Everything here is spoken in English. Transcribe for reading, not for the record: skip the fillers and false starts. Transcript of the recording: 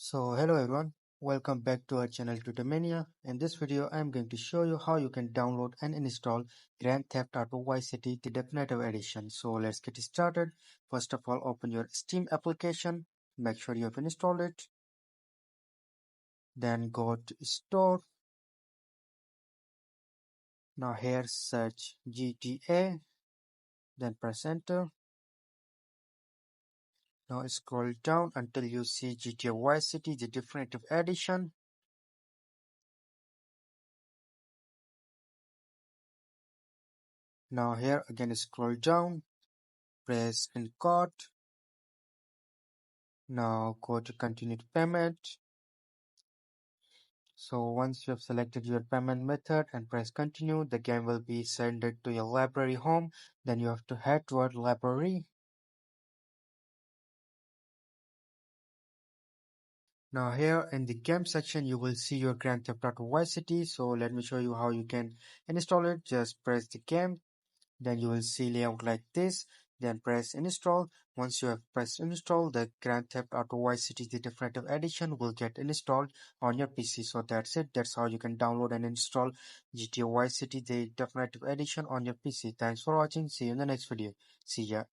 Hello everyone, welcome back to our channel Tutormania. In this video, I am going to show you how you can download and install Grand Theft Auto Vice City the Definitive Edition. So let's get started. First of all, open your Steam application. Make sure you have installed it. Then go to Store. Now here search GTA. Then press Enter. Now scroll down until you see GTA Vice City the Definitive Edition. Now here again scroll down. Press in cart. Now go to continue to payment. So once you have selected your payment method and press continue, the game will be sent to your library home. Then you have to head toward library. Now here in the game section, you will see your Grand Theft Auto Vice City. So let me show you how you can install it. Just press the game. Then you will see layout like this. Then press install. Once you have pressed install, the Grand Theft Auto Vice City the Definitive Edition will get installed on your PC. So that's it. That's how you can download and install GTA Vice City the Definitive Edition on your PC. Thanks for watching. See you in the next video. See ya.